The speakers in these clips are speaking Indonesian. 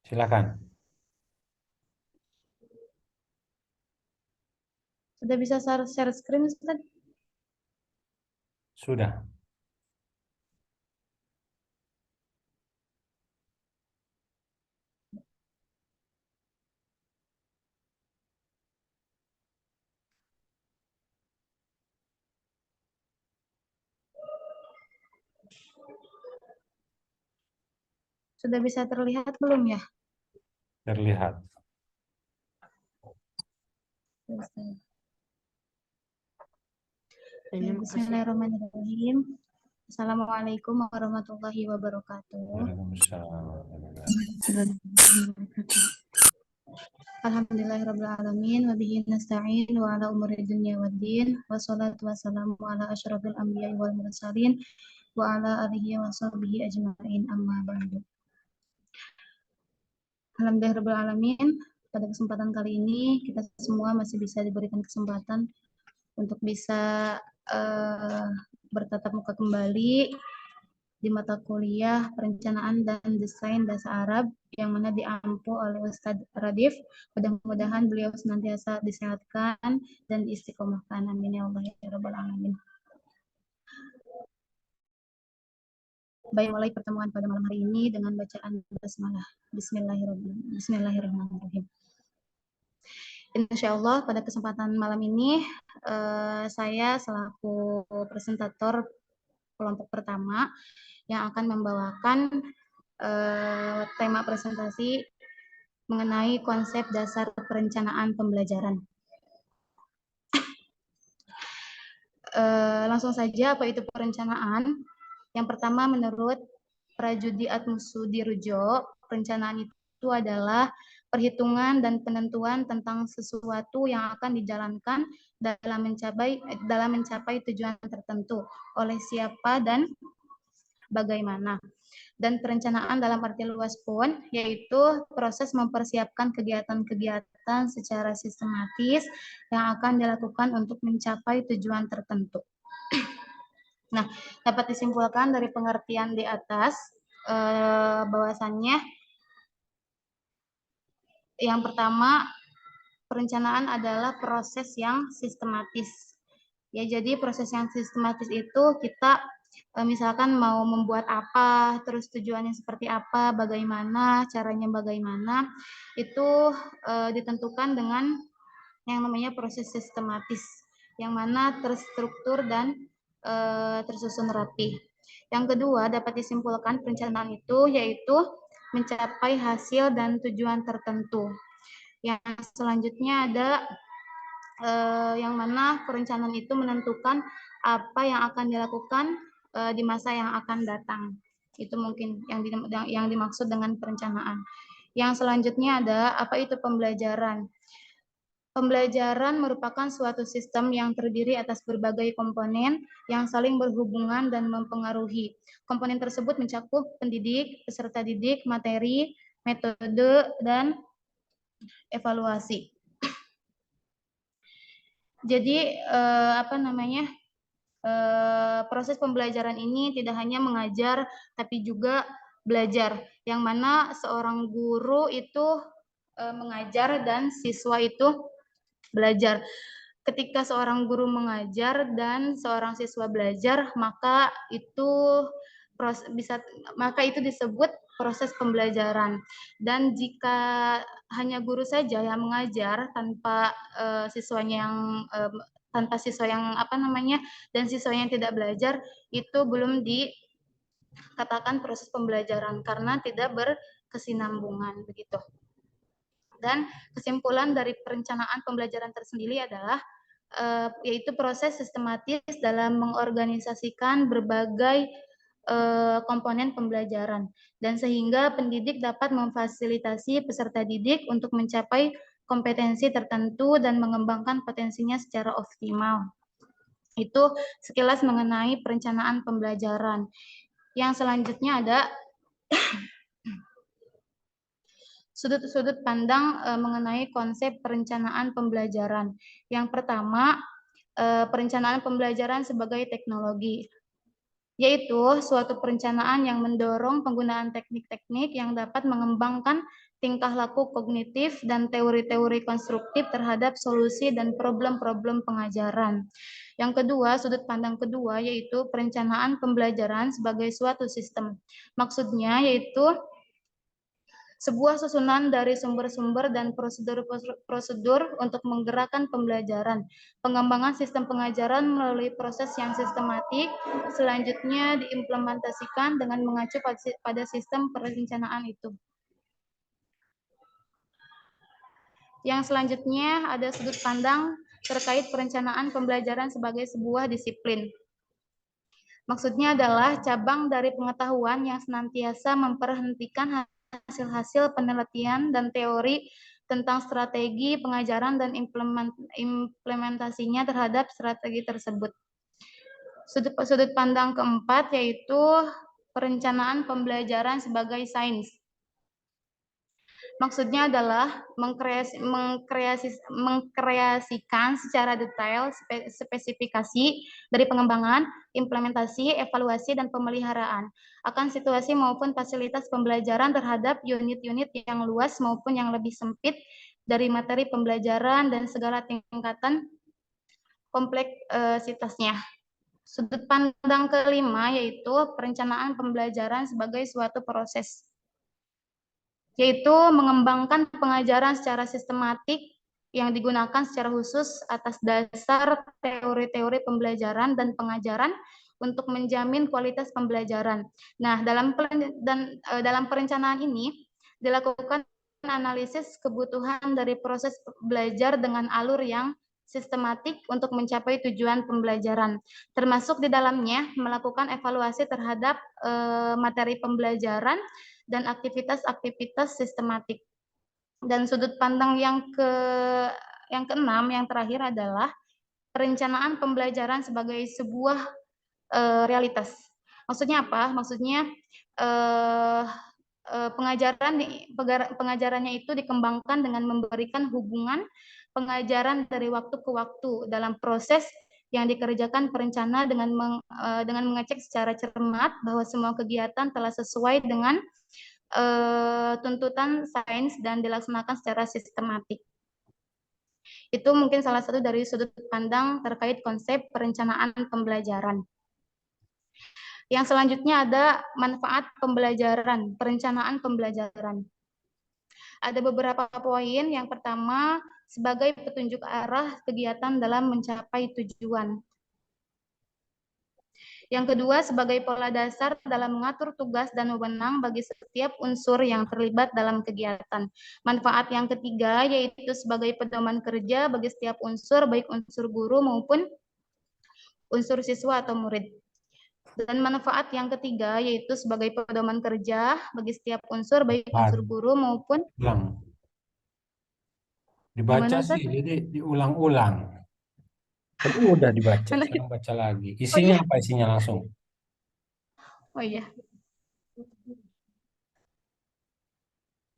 Silakan. Sudah bisa share screen, Ustaz? Sudah. Sudah bisa terlihat belum ya? Terlihat. Ustaz. Bismillahirrahmanirrahim. Assalamualaikum warahmatullahi wabarakatuh. Waalaikumsalam. Alhamdulillahirrabbilalamin. Wabihi nasta'in wa ala umuri dunya waddin. Wassalatu wassalamu ala asyrafil anbiya'i wal mursalin wa ala alihi wa sahbihi ajma'in amma ba'du. Alhamdulillahirrabbilalamin. Pada kesempatan kali ini kita semua masih bisa diberikan kesempatan untuk bisa bertatap muka kembali di mata kuliah perencanaan dan desain bahasa Arab yang mana diampu oleh Ustadz Radif. Mudah-mudahan beliau senantiasa disehatkan dan diistiqomahkan. Amin ya Allah ya rabbal alamin. Baik, mulai pertemuan pada malam hari ini dengan bacaan basmalah. Bismillahirrahmanirrahim. Insya Allah pada kesempatan malam ini saya selaku presentator kelompok pertama yang akan membawakan tema presentasi mengenai konsep dasar perencanaan pembelajaran. Langsung saja, apa itu perencanaan? Yang pertama, menurut Prajudi Atmusudirojo, perencanaan itu adalah perhitungan dan penentuan tentang sesuatu yang akan dijalankan dalam mencapai tujuan tertentu oleh siapa dan bagaimana. Dan perencanaan dalam arti luas pun yaitu proses mempersiapkan kegiatan-kegiatan secara sistematis yang akan dilakukan untuk mencapai tujuan tertentu. Nah, dapat disimpulkan dari pengertian di atas bahwasannya yang pertama, perencanaan adalah proses yang sistematis. Ya, jadi proses yang sistematis itu kita misalkan mau membuat apa, terus tujuannya seperti apa, bagaimana, caranya bagaimana, itu ditentukan dengan yang namanya proses sistematis, yang mana terstruktur dan tersusun rapi. Yang kedua, dapat disimpulkan perencanaan itu yaitu mencapai hasil dan tujuan tertentu. Yang selanjutnya ada yang mana perencanaan itu menentukan apa yang akan dilakukan di masa yang akan datang. Itu mungkin yang dimaksud dengan perencanaan. Yang selanjutnya ada apa itu pembelajaran. Pembelajaran merupakan suatu sistem yang terdiri atas berbagai komponen yang saling berhubungan dan mempengaruhi. Komponen tersebut mencakup pendidik, peserta didik, materi, metode, dan evaluasi. Jadi proses pembelajaran ini tidak hanya mengajar tapi juga belajar, yang mana seorang guru itu mengajar dan siswa itu belajar. Ketika seorang guru mengajar dan seorang siswa belajar, maka itu disebut proses pembelajaran. Dan jika hanya guru saja yang mengajar tanpa siswa yang dan siswa yang tidak belajar, itu belum dikatakan proses pembelajaran karena tidak berkesinambungan begitu. Dan kesimpulan dari perencanaan pembelajaran tersendiri adalah yaitu proses sistematis dalam mengorganisasikan berbagai komponen pembelajaran, dan sehingga pendidik dapat memfasilitasi peserta didik untuk mencapai kompetensi tertentu dan mengembangkan potensinya secara optimal. Itu sekilas mengenai perencanaan pembelajaran. Yang selanjutnya ada sudut-sudut pandang mengenai konsep perencanaan pembelajaran. Yang pertama, perencanaan pembelajaran sebagai teknologi. yaitu suatu perencanaan yang mendorong penggunaan teknik-teknik yang dapat mengembangkan tingkah laku kognitif dan teori-teori konstruktif terhadap solusi dan problem-problem pengajaran. Yang kedua, sudut pandang kedua yaitu perencanaan pembelajaran sebagai suatu sistem. Maksudnya yaitu sebuah susunan dari sumber-sumber dan prosedur-prosedur untuk menggerakkan pembelajaran, pengembangan sistem pengajaran melalui proses yang sistematik, selanjutnya diimplementasikan dengan mengacu pada sistem perencanaan itu. Yang selanjutnya ada sudut pandang terkait perencanaan pembelajaran sebagai sebuah disiplin. Maksudnya adalah cabang dari pengetahuan yang senantiasa memperhentikan hasil-hasil penelitian dan teori tentang strategi pengajaran dan implementasinya terhadap strategi tersebut. Sudut pandang keempat yaitu perencanaan pembelajaran sebagai sains. Maksudnya adalah mengkreasikan secara detail spesifikasi dari pengembangan, implementasi, evaluasi, dan pemeliharaan akan situasi maupun fasilitas pembelajaran terhadap unit-unit yang luas maupun yang lebih sempit dari materi pembelajaran dan segala tingkatan kompleksitasnya. Sudut pandang kelima yaitu perencanaan pembelajaran sebagai suatu proses, yaitu mengembangkan pengajaran secara sistematik yang digunakan secara khusus atas dasar teori-teori pembelajaran dan pengajaran untuk menjamin kualitas pembelajaran. Nah, dalam perencanaan ini dilakukan analisis kebutuhan dari proses belajar dengan alur yang sistematik untuk mencapai tujuan pembelajaran, termasuk di dalamnya melakukan evaluasi terhadap materi pembelajaran dan aktivitas-aktivitas sistematik. Dan sudut pandang yang keenam, yang terakhir adalah perencanaan pembelajaran sebagai sebuah realitas. Maksudnya apa? Maksudnya pengajarannya itu dikembangkan dengan memberikan hubungan pengajaran dari waktu ke waktu dalam proses yang dikerjakan perencana dengan mengecek secara cermat bahwa semua kegiatan telah sesuai dengan tuntutan sains dan dilaksanakan secara sistematik. Itu mungkin salah satu dari sudut pandang terkait konsep perencanaan pembelajaran. Yang selanjutnya ada manfaat pembelajaran, perencanaan pembelajaran. Ada beberapa poin. Yang pertama, sebagai petunjuk arah kegiatan dalam mencapai tujuan. Yang kedua, sebagai pola dasar dalam mengatur tugas dan wewenang bagi setiap unsur yang terlibat dalam kegiatan. Manfaat yang ketiga, yaitu sebagai pedoman kerja bagi setiap unsur, baik unsur guru maupun unsur siswa atau murid. Dan manfaat yang ketiga, yaitu sebagai pedoman kerja bagi setiap unsur, baik unsur guru maupun... Dibaca sih, jadi diulang-ulang. Kan udah dibaca, sekarang baca lagi. Isinya apa isinya langsung? Oh iya.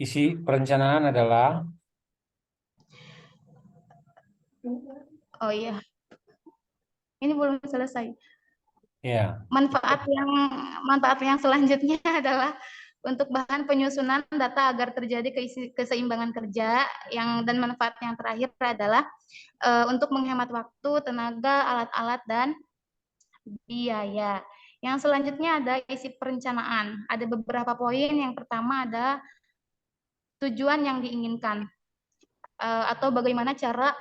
Isi perencanaan adalah? Oh iya. Ini belum selesai. Ya. Manfaat yang selanjutnya adalah untuk bahan penyusunan data agar terjadi keseimbangan kerja, dan manfaat yang terakhir adalah untuk menghemat waktu, tenaga, alat-alat, dan biaya. Yang selanjutnya ada isi perencanaan. Ada beberapa poin. Yang pertama ada tujuan yang diinginkan, atau bagaimana cara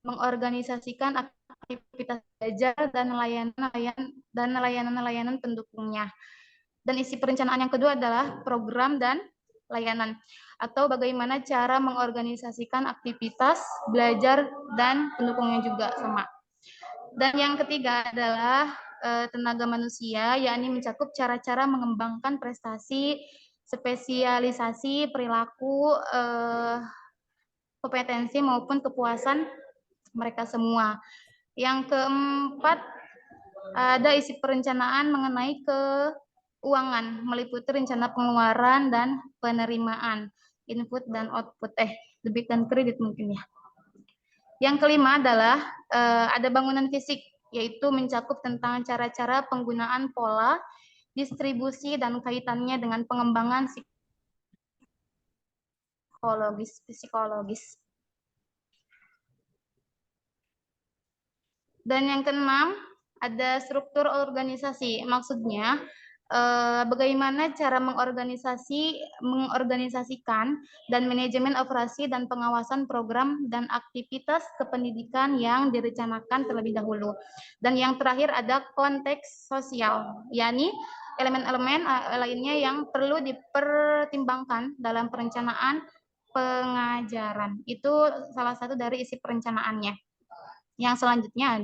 mengorganisasikan aktivitas belajar dan layanan pendukungnya. Dan isi perencanaan yang kedua adalah program dan layanan, atau bagaimana cara mengorganisasikan aktivitas belajar dan pendukungnya juga sama. Dan yang ketiga adalah tenaga manusia, yakni mencakup cara-cara mengembangkan prestasi, spesialisasi, perilaku, kompetensi maupun kepuasan mereka semua. Yang keempat, ada isi perencanaan mengenai keuangan, meliputi rencana pengeluaran dan penerimaan, input dan output, debit dan kredit mungkin ya. Yang kelima adalah ada bangunan fisik, yaitu mencakup tentang cara-cara penggunaan pola, distribusi, dan kaitannya dengan pengembangan psikologis. Dan yang keenam, ada struktur organisasi. Maksudnya, bagaimana cara mengorganisasikan dan manajemen operasi dan pengawasan program dan aktivitas kependidikan yang direncanakan terlebih dahulu. Dan yang terakhir ada konteks sosial, yakni elemen-elemen lainnya yang perlu dipertimbangkan dalam perencanaan pengajaran. Itu salah satu dari isi perencanaannya. Yang selanjutnya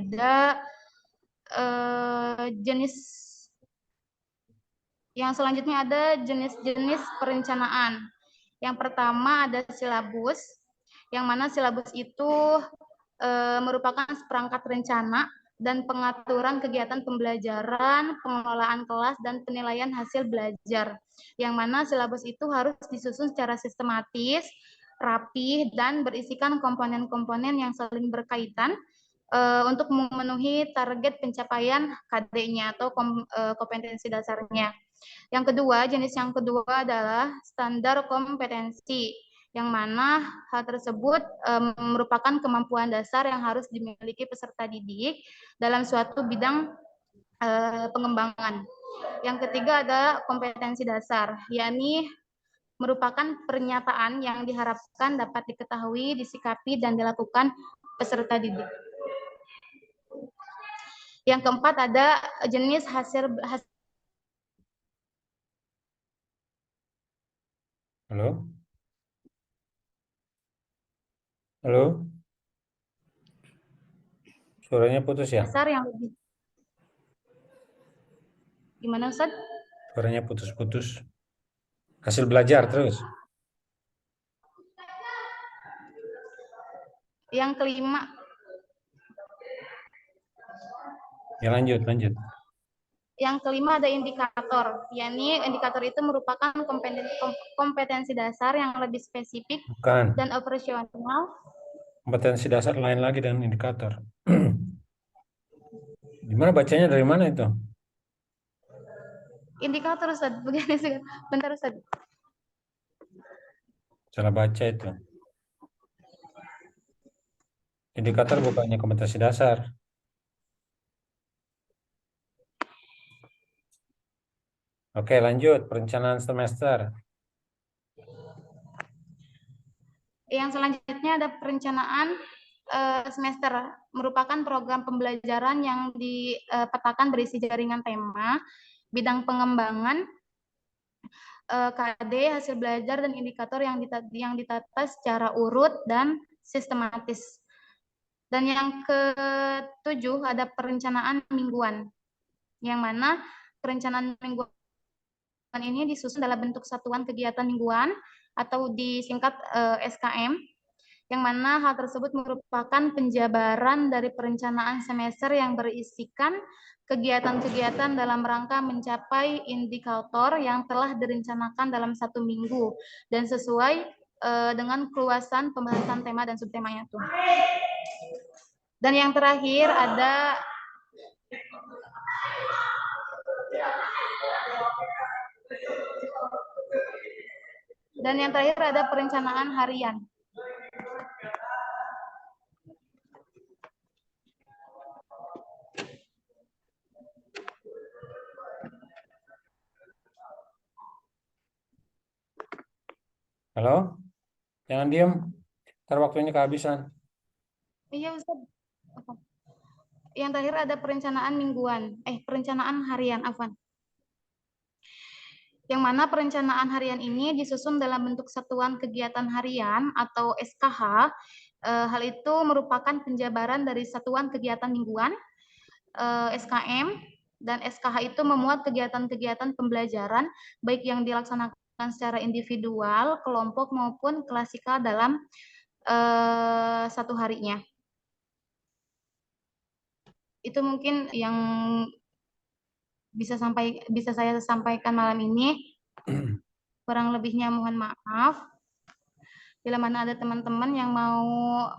ada jenis-jenis perencanaan. Yang pertama ada silabus, yang mana silabus itu merupakan seperangkat rencana dan pengaturan kegiatan pembelajaran, pengelolaan kelas, dan penilaian hasil belajar. Yang mana silabus itu harus disusun secara sistematis, rapi, dan berisikan komponen-komponen yang saling berkaitan untuk memenuhi target pencapaian KD-nya atau kompetensi dasarnya. Jenis yang kedua adalah standar kompetensi, yang mana hal tersebut merupakan kemampuan dasar yang harus dimiliki peserta didik dalam suatu bidang pengembangan. Yang ketiga ada kompetensi dasar, yakni merupakan pernyataan yang diharapkan dapat diketahui, disikapi, dan dilakukan peserta didik. Yang keempat ada jenis hasil. Halo? Halo? Suaranya putus ya? Dasar yang lebih. Gimana, Ustaz? Suaranya putus-putus. Hasil belajar terus. Yang kelima. Ya lanjut. Yang kelima ada indikator, yakni indikator itu merupakan kompetensi dasar yang lebih spesifik. Bukan. Dan operasional. Kompetensi dasar lain lagi dan indikator. Gimana bacanya dari mana itu? Indikator, Ustaz. Begini, bentar, Ustaz. Salah baca itu. Indikator bukannya kompetensi dasar. Oke, lanjut. Perencanaan semester. Yang selanjutnya ada perencanaan semester, merupakan program pembelajaran yang dipetakan berisi jaringan tema, bidang pengembangan, KD, hasil belajar, dan indikator yang ditata secara urut dan sistematis. Dan yang ketujuh ada perencanaan mingguan, yang mana perencanaan mingguan ini disusun dalam bentuk satuan kegiatan mingguan atau disingkat SKM, yang mana hal tersebut merupakan penjabaran dari perencanaan semester yang berisikan kegiatan-kegiatan dalam rangka mencapai indikator yang telah direncanakan dalam satu minggu dan sesuai dengan keluasan pembahasan tema dan subtemanya tuh. Dan yang terakhir ada perencanaan harian. Halo? Jangan diam. Ntar waktunya kehabisan. Iya, Ustaz. Yang terakhir ada perencanaan harian, Afwan. Yang mana perencanaan harian ini disusun dalam bentuk satuan kegiatan harian atau SKH. Hal itu merupakan penjabaran dari satuan kegiatan mingguan, SKM, dan SKH itu memuat kegiatan-kegiatan pembelajaran, baik yang dilaksanakan secara individual, kelompok, maupun klasikal dalam satu harinya. Itu mungkin yang bisa saya sampaikan malam ini. Kurang lebihnya mohon maaf. Bila mana ada teman-teman yang mau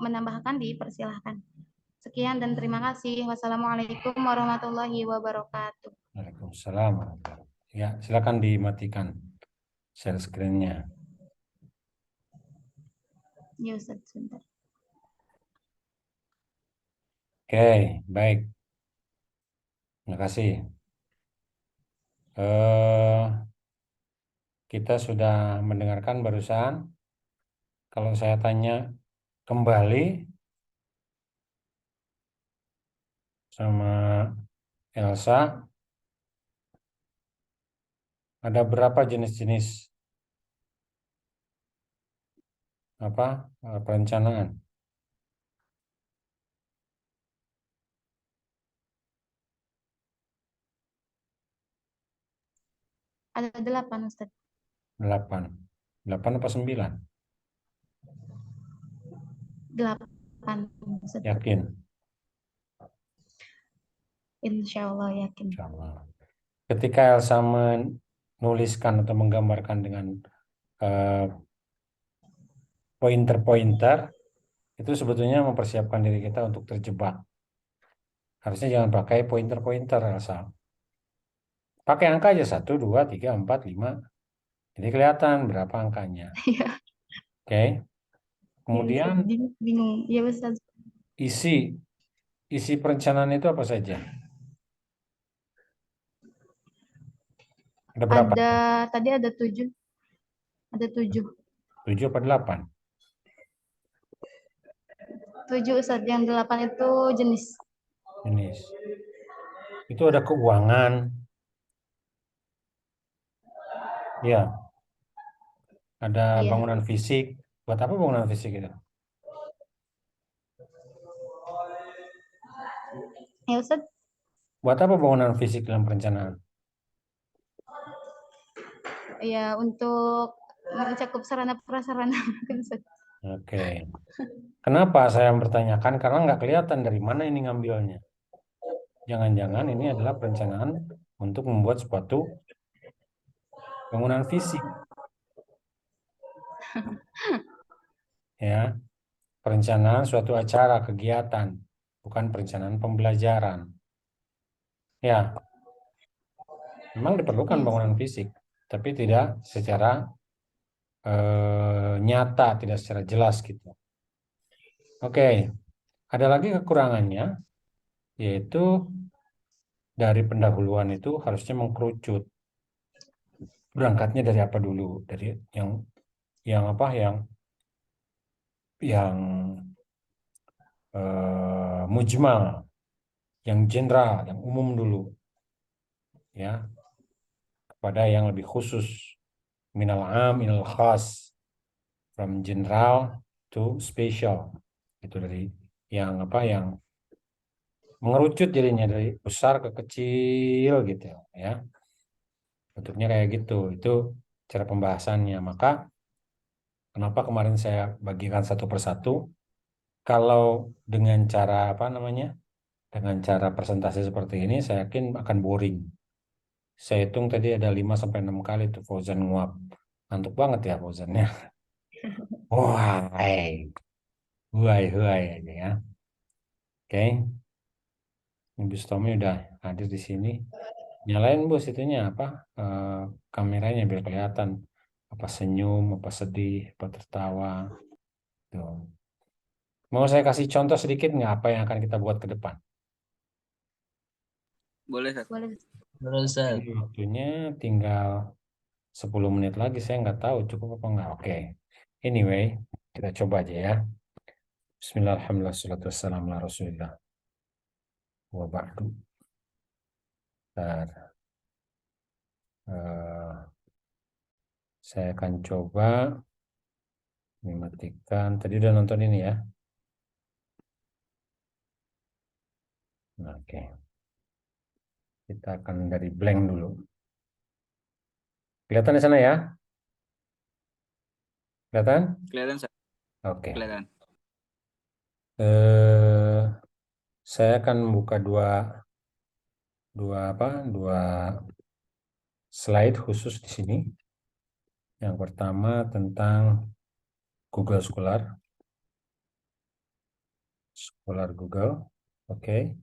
menambahkan, dipersilahkan. Sekian dan terima kasih. Wassalamualaikum warahmatullahi wabarakatuh. Waalaikumsalam warahmatullahi wabarakatuh. Ya, silakan dimatikan share screen-nya. Ya Ustaz, sebentar. Oke, baik. Terima kasih. Kita sudah mendengarkan barusan. Kalau saya tanya kembali sama Elsa, ada berapa jenis-jenis perencanaan? Ada 8 Ustaz. 8. 8 apa 9? 8 Ustaz. Yakin? Insya Allah yakin. Insya Allah. Ketika Elsa menuliskan atau menggambarkan dengan pointer-pointer, itu sebetulnya mempersiapkan diri kita untuk terjebak. Harusnya jangan pakai pointer-pointer, Elsa. Pakai angka aja 1, 2, 3, 4, 5. Jadi kelihatan berapa angkanya. Iya. Oke. Kemudian bingung. Ya Ustaz. isi perencanaan itu apa saja? Ada berapa? Tadi ada 7. Ada 7. 7 apa 8? 7 Ustaz. Yang 8 itu jenis. Jenis. Itu ada keuangan. Ya. Ada Iya. bangunan fisik. Buat apa bangunan fisik itu? Ya Ustaz. Buat apa bangunan fisik dalam perencanaan? Ya untuk mencakup sarana prasarana. Ustaz. Oke. Kenapa saya mempertanyakan? Karena nggak kelihatan dari mana ini ngambilnya. Jangan-jangan ini adalah perencanaan untuk membuat suatu bangunan fisik. Ya, perencanaan suatu acara, kegiatan, bukan perencanaan pembelajaran. Ya, memang diperlukan bangunan fisik, tapi tidak secara nyata, tidak secara jelas gitu. Oke, ada lagi kekurangannya, yaitu dari pendahuluan itu harusnya mengkerucut. Berangkatnya dari apa dulu? Dari yang apa? Yang mujmal, yang general, yang umum dulu, ya, kepada yang lebih khusus. Minal am, minal khas, from general to special. Itu dari yang mengerucut jadinya dari besar ke kecil gitu ya. Bentuknya kayak gitu. Itu cara pembahasannya. Maka kenapa kemarin saya bagikan satu persatu? Kalau dengan cara dengan cara presentasi seperti ini, saya yakin akan boring. Saya hitung tadi ada 5 sampai 6 kali tuh Fauzan nguap. Ngantuk banget ya Fauzannya. Wah, huai aja ya. Oke, Ibu Stomi udah hadir di sini. Nyalain Bu situnya eh, kameranya biar kelihatan apa senyum, apa sedih, apa tertawa. Tuh. Mau saya kasih contoh sedikit nggak apa yang akan kita buat ke depan? Boleh, Ustaz. Boleh. Boleh, Ustaz. Ini waktunya tinggal 10 menit lagi. Saya nggak tahu cukup apa nggak. Oke. Anyway, kita coba aja ya. Bismillahirrahmanirrahim. Wassalatu wassalamu ala Rasulillah. Wa ba'du. Bentar. Saya akan coba mematikan. Tadi udah nonton ini ya. Nah, oke. Kita akan dari blank dulu. Kelihatan di sana ya? Kelihatan? Kelihatan, Ustaz. Oke. Kelihatan. Saya akan buka dua slide khusus di sini. Yang pertama tentang Google Scholar. Scholar Google. Oke,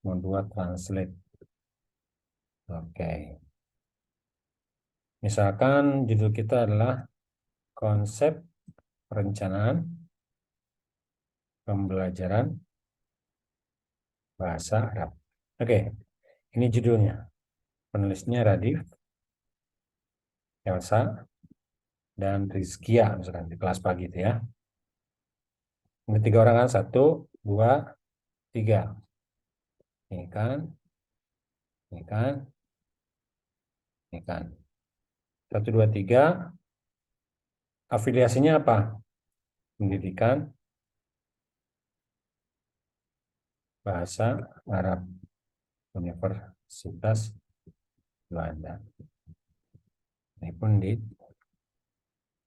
membuat translate. Oke. Misalkan judul kita adalah konsep perencanaan pembelajaran bahasa Arab. Oke, ini judulnya. Penulisnya Radif, Elsa, dan Rizkia misalkan di kelas pagi itu ya. Ini 3 orang kan, 1, 2, 3. Ini kan, ini kan, ini kan. 1, 2, 3. Afiliasinya apa? Pendidikan Bahasa Arab Universitas Belanda. Ini pun di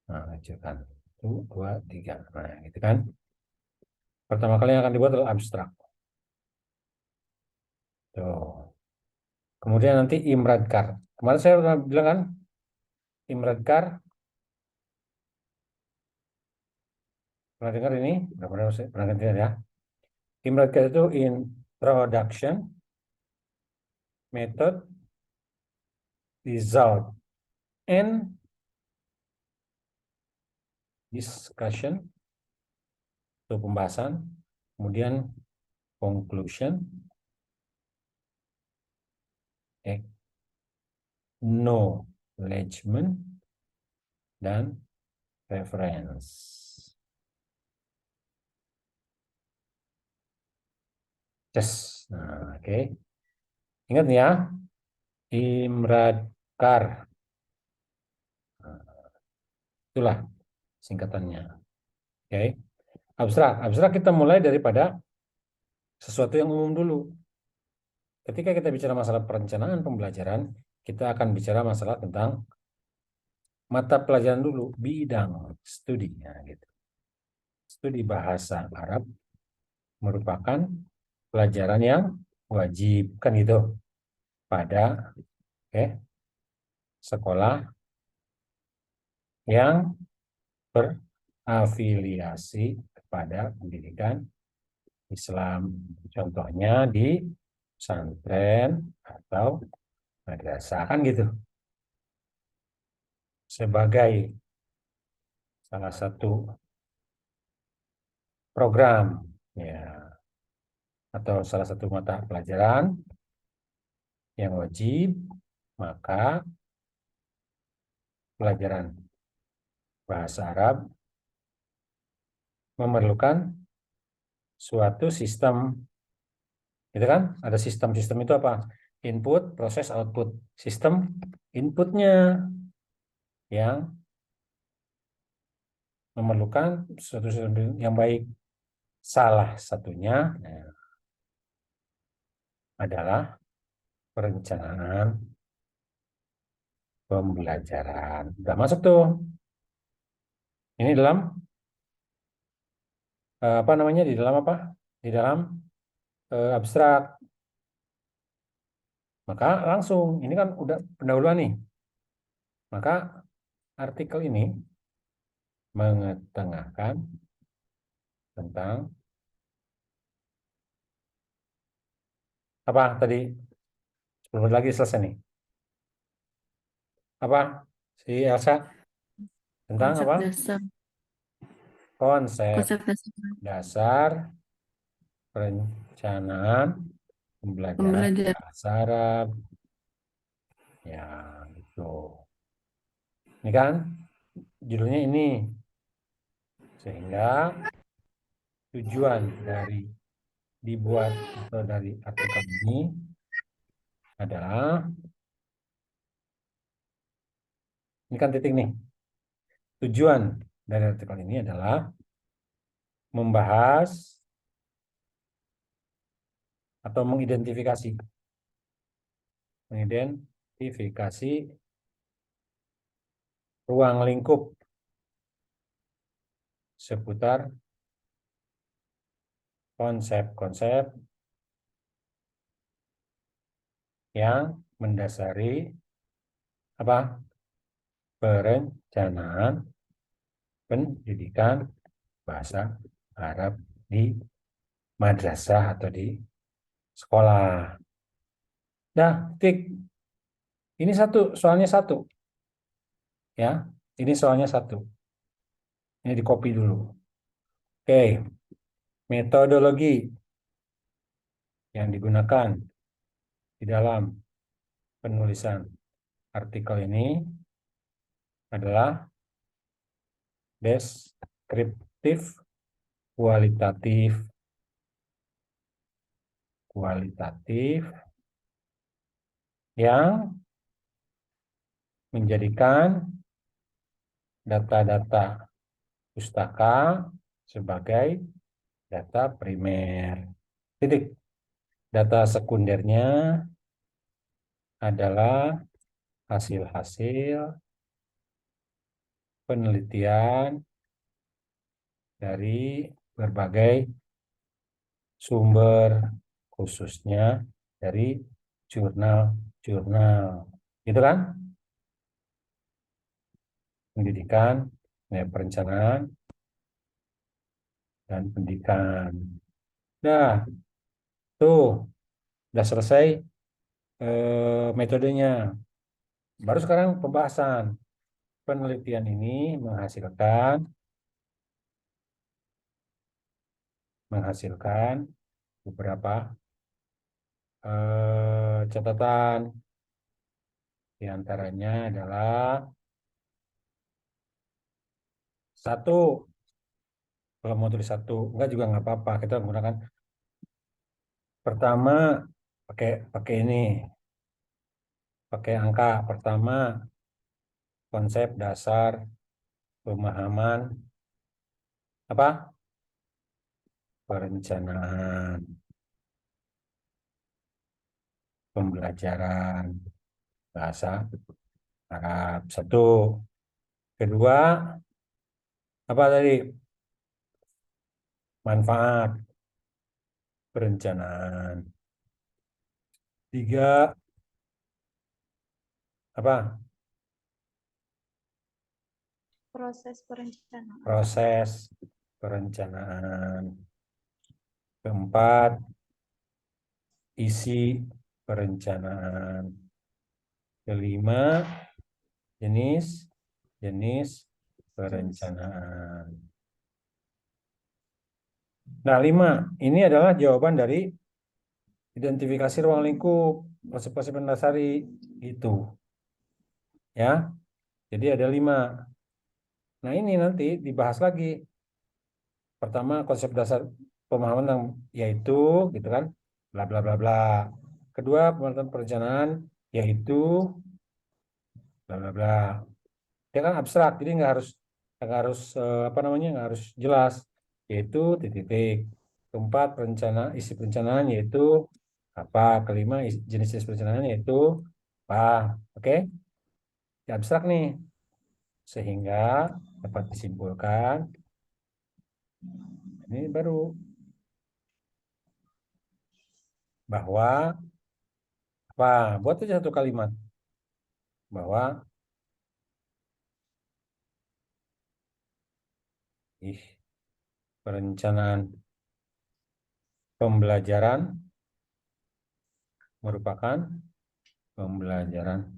ajukan. 1, 2, 3. Nah, gitu kan. Pertama kali yang akan dibuat adalah abstrak. Tuh. Kemudian nanti Imradkar. Kemarin saya pernah bilang kan, Imradkar. Pernah dengar ini? Pernah dengar ya. Imradkar itu introduction, method, result, and discussion. Itu pembahasan. Kemudian conclusion, acknowledgement, dan reference. Yes. Nah, oke. Ingat ya, Imradkar. Nah, itulah singkatannya. Oke. Abstrak. Abstrak kita mulai daripada sesuatu yang umum dulu. Ketika kita bicara masalah perencanaan pembelajaran, kita akan bicara masalah tentang mata pelajaran dulu, bidang studinya gitu. Studi bahasa Arab merupakan pelajaran yang wajib kan gitu pada sekolah yang berafiliasi kepada pendidikan Islam. Contohnya di pesantren atau madrasah kan gitu. Sebagai salah satu program ya atau salah satu mata pelajaran yang wajib, maka pelajaran bahasa Arab memerlukan suatu sistem. Itu kan ada sistem-sistem itu apa? Input, proses, output. Sistem inputnya yang memerlukan suatu sistem yang baik. Salah satunya adalah perencanaan pembelajaran. Udah masuk tuh. Ini dalam apa namanya? Di dalam apa? Di dalam abstrak. Maka langsung, ini kan udah pendahuluan nih. Maka artikel ini mengetengahkan tentang apa tadi? 10 menit lagi selesai nih. Apa? Si Elsa tentang Konsep apa? dasar. Konsep Konsep dasar dasar perencanaan pembelajaran pembelajaran. bahasa Arab. Ya, gitu. Ini kan judulnya ini. Sehingga tujuan dari dibuat atau dari artikel ini adalah, ini kan titik nih. Tujuan dari artikel ini adalah membahas atau mengidentifikasi ruang lingkup seputar konsep-konsep yang mendasari apa? Perencanaan pendidikan bahasa Arab di madrasah atau di sekolah. Dah, tik. Ini satu, soalnya satu. Ya, ini soalnya satu. Ini di copy dulu. Oke, metodologi yang digunakan di dalam penulisan artikel ini adalah deskriptif, kualitatif, kualitatif yang menjadikan data-data pustaka sebagai data primer. Titik. Data sekundernya adalah hasil-hasil penelitian dari berbagai sumber, khususnya dari jurnal-jurnal. Gitu kan? Pendidikan, ya, perencanaan, dan pendidikan. Nah, tuh, udah selesai metodenya. Baru sekarang pembahasan. Penelitian ini menghasilkan beberapa catatan. Di antaranya adalah satu, kalau mau tulis satu, enggak juga nggak apa-apa. Kita menggunakan pertama pakai pakai ini, pakai angka. Pertama, konsep dasar pemahaman apa? Perencanaan, pembelajaran bahasa Arab. Satu. Kedua, apa tadi? Manfaat perencanaan. Tiga, apa? Proses perencanaan. Proses perencanaan. Keempat, isi perencanaan. Kelima, jenis jenis Jenis. perencanaan. Nah, lima, ini adalah jawaban dari identifikasi ruang lingkup, konsep-konsep mendasari, gitu. Ya, jadi ada lima. Nah, ini nanti dibahas lagi. Pertama, konsep dasar pemahaman yang yaitu, gitu kan, bla bla bla bla. Kedua, pengertian perencanaan yaitu bla bla bla. Dia kan abstrak, jadi nggak harus apa namanya, nggak harus jelas. Yaitu titik-titik. Keempat, isi perencanaan yaitu apa. Kelima, jenis-jenis perencanaan yaitu apa. Oke, ya, abstrak nih, sehingga dapat disimpulkan. Ini baru bahwa apa, buat aja satu kalimat bahwa perencanaan pembelajaran merupakan pembelajaran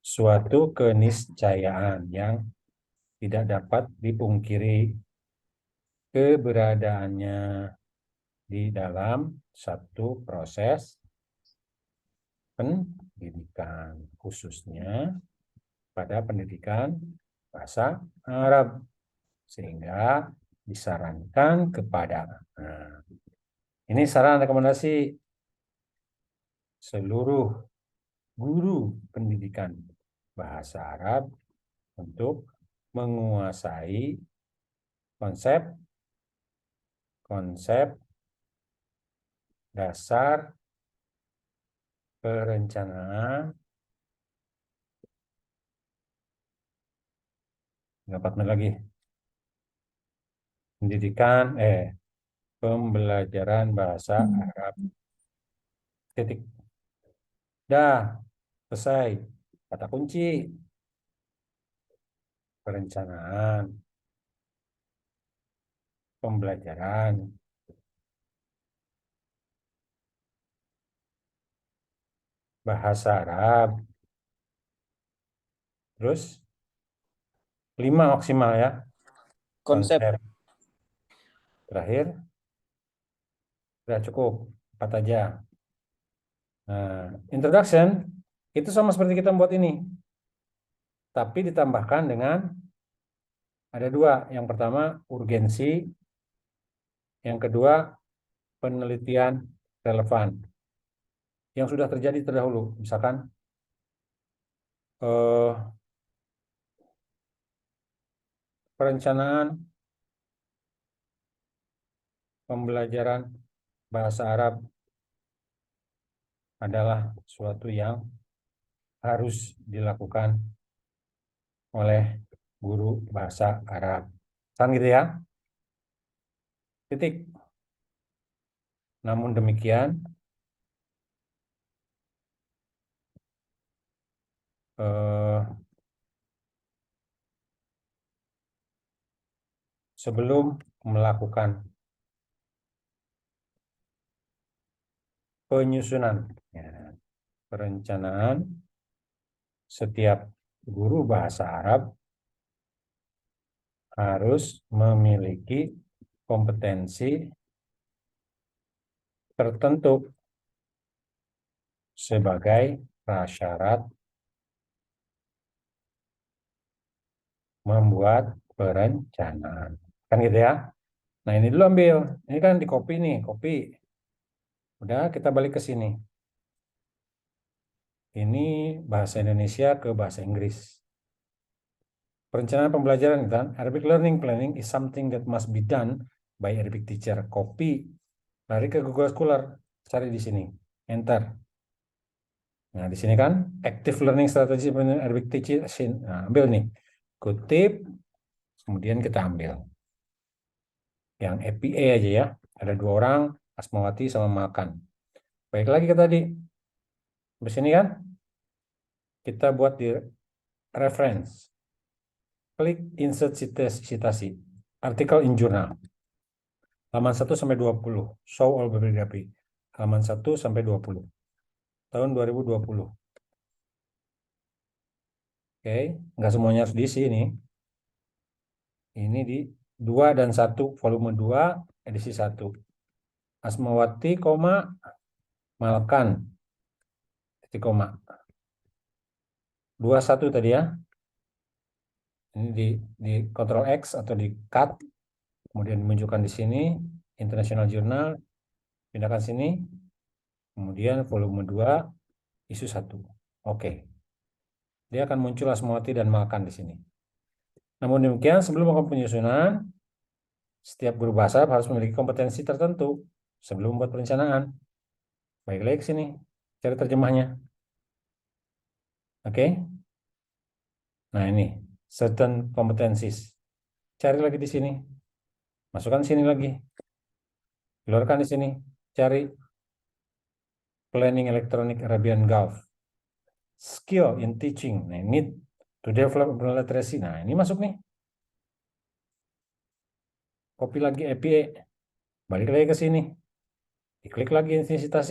suatu keniscayaan yang tidak dapat dipungkiri keberadaannya di dalam satu proses pendidikan, khususnya pada pendidikan bahasa Arab, sehingga disarankan kepada, nah, ini saran rekomendasi seluruh guru pendidikan bahasa Arab untuk menguasai konsep-konsep dasar perencanaan. 4 menit lagi. Pendidikan, pembelajaran bahasa Arab. Titik. Dah, selesai. Kata kunci, perencanaan, pembelajaran bahasa Arab. Terus 5 maksimal ya. Konsep. Konsep. Terakhir, sudah cukup. 4 aja. Nah, introduction itu sama seperti kita membuat ini. Tapi ditambahkan dengan ada 2. Yang pertama, urgensi. Yang kedua, penelitian relevan. Yang sudah terjadi terdahulu. Misalkan, perencanaan pembelajaran bahasa Arab adalah suatu yang harus dilakukan oleh guru bahasa Arab. Kan gitu ya? Titik. Namun demikian, sebelum melakukan penyusunan, ya, perencanaan, setiap guru bahasa Arab harus memiliki kompetensi tertentu sebagai prasyarat membuat perencanaan. Kan gitu ya? Nah, ini dulu ambil. Ini kan di copy nih, copy. Udah, kita balik ke sini. Ini bahasa Indonesia ke bahasa Inggris. Perencanaan pembelajaran kan, Arabic learning planning is something that must be done by Arabic teacher. Copy, lari ke Google Scholar, cari di sini, enter. Nah, di sini kan active learning strategy Arabic teacher. Nah, ambil nih, kutip, kemudian kita ambil yang APA aja ya. Ada 2 orang, Asmawati sama Makan. Baik lagi ke tadi. Di sini kan kita buat di reference. Klik insert citasi. Artikel in journal. Halaman 1 sampai 20. Show all bibliography. Halaman 1 sampai 20. Tahun 2020. Oke, nggak semuanya harus diisi ini. Ini di 2 dan 1, volume 2, edisi 1. Asmawati, Malkan, titik koma. 21 tadi ya. Ini di Ctrl X atau di cut. Kemudian dimunculkan di sini, International Journal, pindahkan sini. Kemudian volume 2, isu 1. Oke. Dia akan muncul Asmawati dan Malkan di sini. Namun demikian, sebelum melakukan penyusunan, setiap guru bahasa harus memiliki kompetensi tertentu sebelum membuat perencanaan. Baik lagi ke sini, cari terjemahnya. Oke. Nah, ini certain competencies. Cari lagi di sini. Masukkan sini lagi. Keluarkan di sini. Cari planning electronic Arabian Gulf. Skill in teaching. Nah, need to develop literacy. Nah, ini masuk nih. Copy lagi APA. Balik lagi ke sini. Diklik lagi citasi.